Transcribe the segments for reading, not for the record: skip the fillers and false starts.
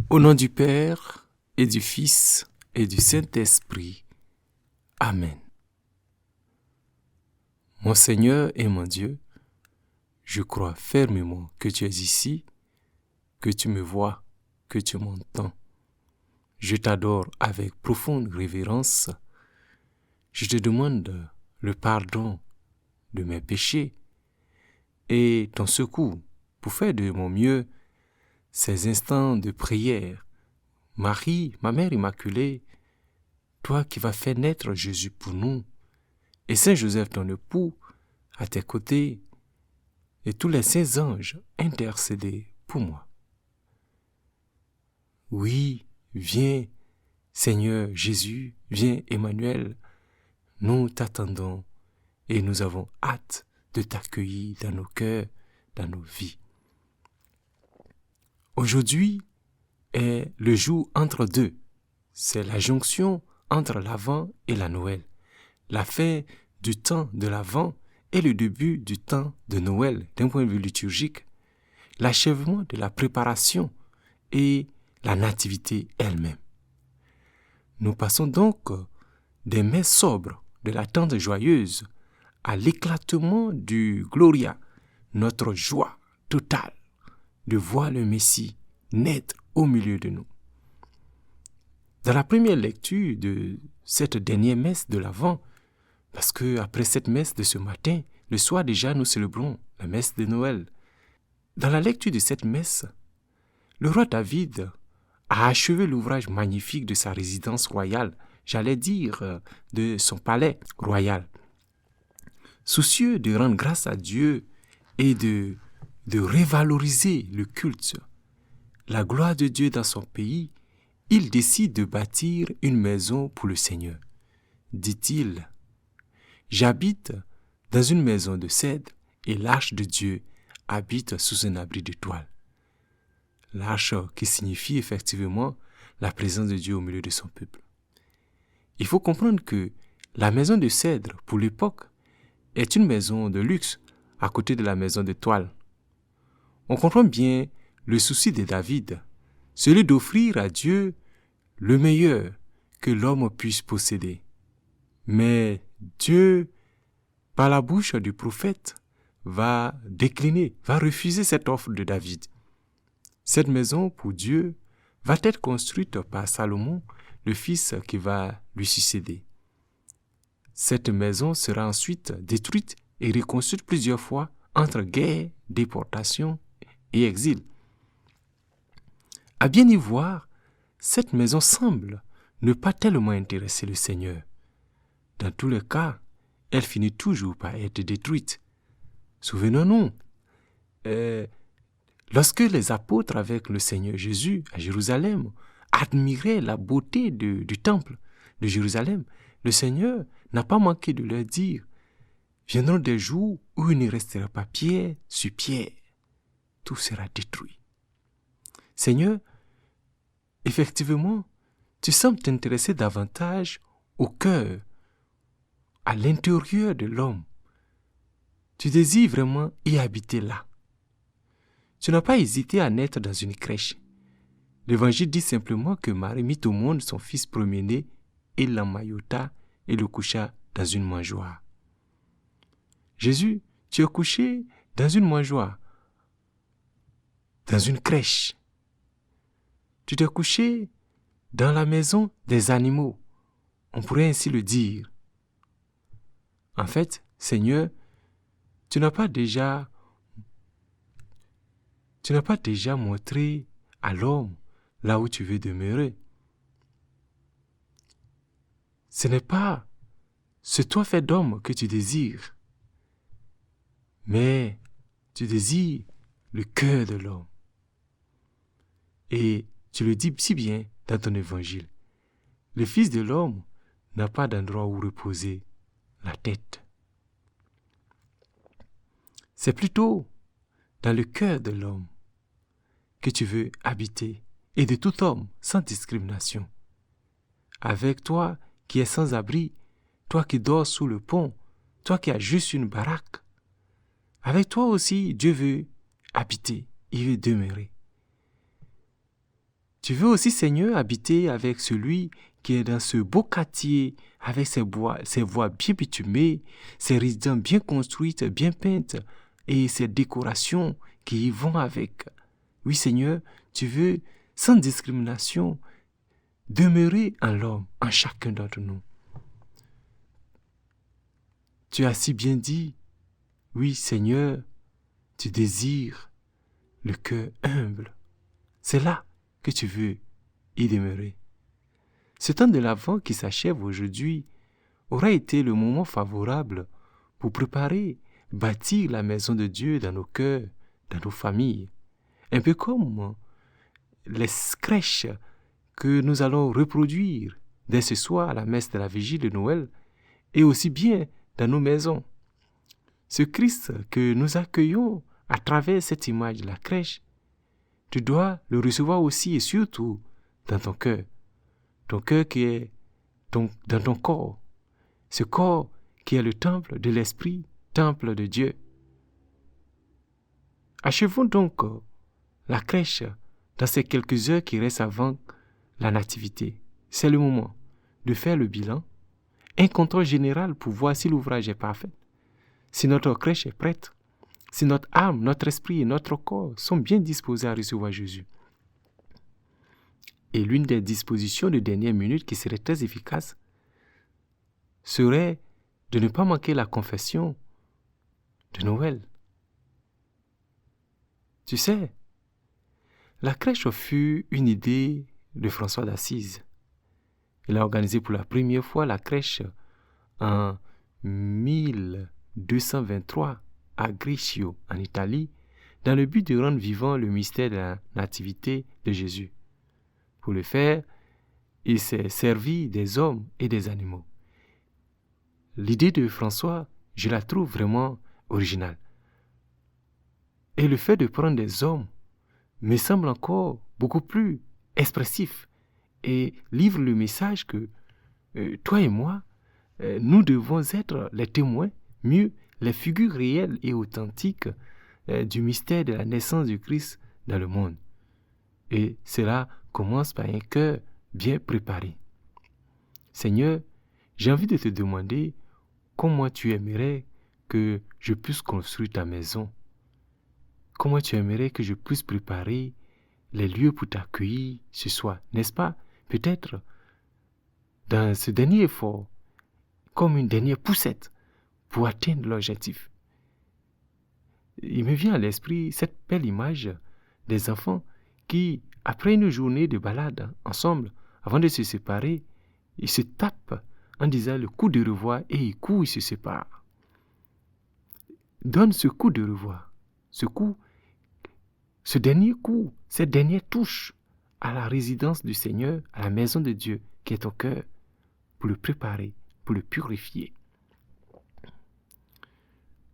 Au nom du Père, et du Fils, et du Saint-Esprit. Amen. Mon Seigneur et mon Dieu, je crois fermement que tu es ici, que tu me vois, que tu m'entends. Je t'adore avec profonde révérence. Je te demande le pardon de mes péchés et ton secours pour faire de mon mieux ces instants de prière. Marie, ma mère immaculée, toi qui vas faire naître Jésus pour nous, et Saint Joseph ton époux à tes côtés, et tous les saints anges intercédés pour moi. Oui, viens, Seigneur Jésus, viens Emmanuel, nous t'attendons et nous avons hâte de t'accueillir dans nos cœurs, dans nos vies. Aujourd'hui est le jour entre deux. C'est la jonction entre l'Avent et la Noël. La fin du temps de l'Avent et le début du temps de Noël d'un point de vue liturgique. L'achèvement de la préparation et la nativité elle-même. Nous passons donc des messes sobres de l'attente joyeuse à l'éclatement du Gloria, notre joie totale de voir le Messie naître au milieu de nous. Dans la première lecture de cette dernière messe de l'Avent, parce que après cette messe de ce matin, le soir déjà nous célébrons la messe de Noël. Dans la lecture de cette messe, le roi David a achevé l'ouvrage magnifique de sa résidence royale, j'allais dire de son palais royal. Soucieux de rendre grâce à Dieu et de revaloriser le culte, la gloire de Dieu dans son pays, il décide de bâtir une maison pour le Seigneur. Dit-il, « J'habite dans une maison de cèdre et l'arche de Dieu habite sous un abri de toile. » L'arche qui signifie effectivement la présence de Dieu au milieu de son peuple. Il faut comprendre que la maison de cèdre, pour l'époque, est une maison de luxe à côté de la maison de toile. On comprend bien le souci de David, celui d'offrir à Dieu le meilleur que l'homme puisse posséder. Mais Dieu, par la bouche du prophète, va décliner, va refuser cette offre de David. Cette maison, pour Dieu, va être construite par Salomon, le fils qui va lui succéder. Cette maison sera ensuite détruite et reconstruite plusieurs fois entre guerre, déportation et exil. À bien y voir, cette maison semble ne pas tellement intéresser le Seigneur. Dans tous les cas, elle finit toujours par être détruite. Souvenons-nous, lorsque les apôtres avec le Seigneur Jésus à Jérusalem admiraient la beauté du temple de Jérusalem, le Seigneur n'a pas manqué de leur dire « Viendront des jours où il ne restera pas pierre sur pierre, tout sera détruit. » Seigneur, effectivement, tu sembles t'intéresser davantage au cœur, à l'intérieur de l'homme. Tu désires vraiment y habiter là. Tu n'as pas hésité à naître dans une crèche. L'Évangile dit simplement que Marie mit au monde son fils premier-né et l'emmaillota et le coucha dans une mangeoire. Jésus, tu es couché dans une mangeoire, dans une crèche. Tu t'es couché dans la maison des animaux. On pourrait ainsi le dire. En fait, Seigneur, tu n'as pas déjà montré à l'homme là où tu veux demeurer. Ce n'est pas ce toi fait d'homme que tu désires, mais tu désires le cœur de l'homme. Et tu le dis si bien dans ton évangile. Le Fils de l'homme n'a pas d'endroit où reposer la tête. C'est plutôt dans le cœur de l'homme que tu veux habiter, et de tout homme sans discrimination. Avec toi qui es sans abri, toi qui dors sous le pont, toi qui as juste une baraque, avec toi aussi Dieu veut habiter, il veut demeurer. Tu veux aussi, Seigneur, habiter avec celui qui est dans ce beau quartier, avec ses voies bien bitumées, ses résidences bien construites, bien peintes, et ses décorations qui y vont avec. Oui, Seigneur, tu veux, sans discrimination, demeurer en l'homme, en chacun d'entre nous. Tu as si bien dit, oui, Seigneur, tu désires le cœur humble. C'est là que tu veux y demeurer. Ce temps de l'Avent qui s'achève aujourd'hui aura été le moment favorable pour préparer, bâtir la maison de Dieu dans nos cœurs, dans nos familles. Un peu comme les crèches que nous allons reproduire dès ce soir à la messe de la Vigile de Noël et aussi bien dans nos maisons. Ce Christ que nous accueillons à travers cette image de la crèche, tu dois le recevoir aussi et surtout dans ton cœur qui est dans ton corps, ce corps qui est le temple de l'Esprit, temple de Dieu. Achevons donc la crèche dans ces quelques heures qui restent avant la nativité. C'est le moment de faire le bilan, un contrôle général pour voir si l'ouvrage est parfait, si notre crèche est prête, si notre âme, notre esprit et notre corps sont bien disposés à recevoir Jésus. Et l'une des dispositions de dernière minute qui serait très efficace serait de ne pas manquer la confession de Noël. Tu sais, la crèche fut une idée de François d'Assise. Il a organisé pour la première fois la crèche en 1223 à Greccio, en Italie, dans le but de rendre vivant le mystère de la nativité de Jésus. Pour le faire, il s'est servi des hommes et des animaux. L'idée de François, je la trouve vraiment originale. Et le fait de prendre des hommes me semble encore beaucoup plus expressif et livre le message que toi et moi, nous devons être les témoins, mieux les figures réelles et authentiques du mystère de la naissance du Christ dans le monde. Et cela commence par un cœur bien préparé. Seigneur, j'ai envie de te demander comment tu aimerais que je puisse construire ta maison. Comment tu aimerais que je puisse préparer les lieux pour t'accueillir ce soir, n'est-ce pas? Peut-être dans ce dernier effort, comme une dernière poussette pour atteindre l'objectif. Il me vient à l'esprit cette belle image des enfants qui, après une journée de balade ensemble, avant de se séparer, ils se tapent en disant le coup de revoir et ils courent, ils se séparent. Donne ce coup de revoir, ce dernier coup, cette dernière touche à la résidence du Seigneur, à la maison de Dieu qui est au cœur, pour le préparer, pour le purifier.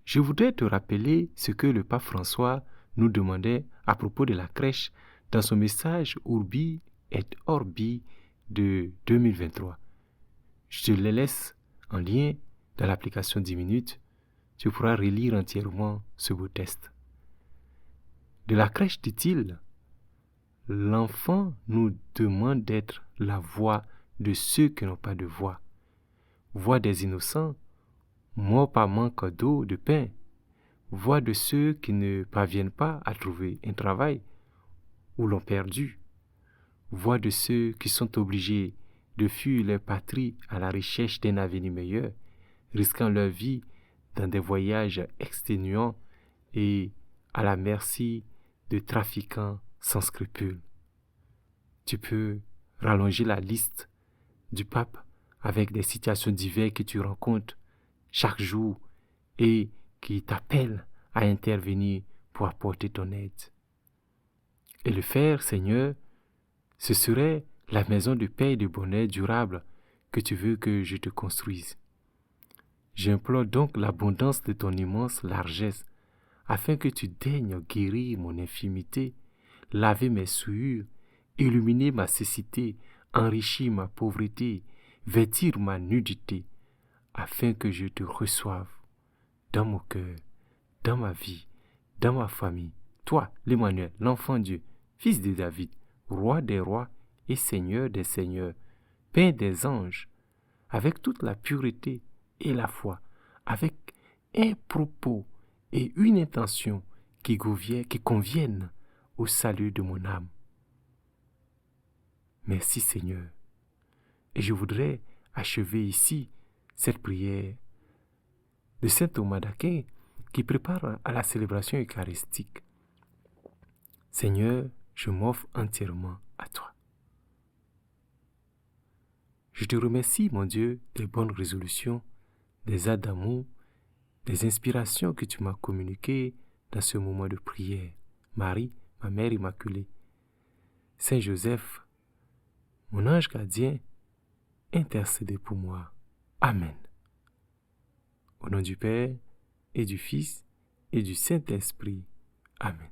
Je voudrais te rappeler ce que le pape François nous demandait à propos de la crèche dans son message Urbi et Orbi de 2023. Je te le laisse en lien dans l'application 10 minutes. Tu pourras relire entièrement ce beau texte. De la crèche, dit-il, l'enfant nous demande d'être la voix de ceux qui n'ont pas de voix, voix des innocents, morts par manque d'eau, de pain, voix de ceux qui ne parviennent pas à trouver un travail ou l'ont perdu, voix de ceux qui sont obligés de fuir leur patrie à la recherche d'un avenir meilleur, risquant leur vie dans des voyages exténuants et à la merci de trafiquants sans scrupules. Tu peux rallonger la liste du pape avec des situations diverses que tu rencontres chaque jour et qui t'appellent à intervenir pour apporter ton aide. Et le faire, Seigneur, ce serait la maison de paix et de bonheur durable que tu veux que je te construise. J'implore donc l'abondance de ton immense largesse afin que tu daignes guérir mon infimité, laver mes souillures, illuminer ma cécité, enrichir ma pauvreté, vêtir ma nudité, afin que je te reçoive dans mon cœur, dans ma vie, dans ma famille. Toi, l'Emmanuel, l'enfant Dieu, fils de David, Roi des rois et Seigneur des seigneurs, Père des anges, avec toute la pureté et la foi, avec un propos et une intention qui conviennent au salut de mon âme. Merci Seigneur. Et je voudrais achever ici cette prière de saint Thomas d'Aquin qui prépare à la célébration eucharistique. Seigneur, je m'offre entièrement à toi. Je te remercie, mon Dieu, des bonnes résolutions, des actes d'amour, des inspirations que tu m'as communiquées dans ce moment de prière. Marie, ma mère immaculée, Saint Joseph, mon ange gardien, intercédez pour moi. Amen. Au nom du Père, et du Fils, et du Saint-Esprit. Amen.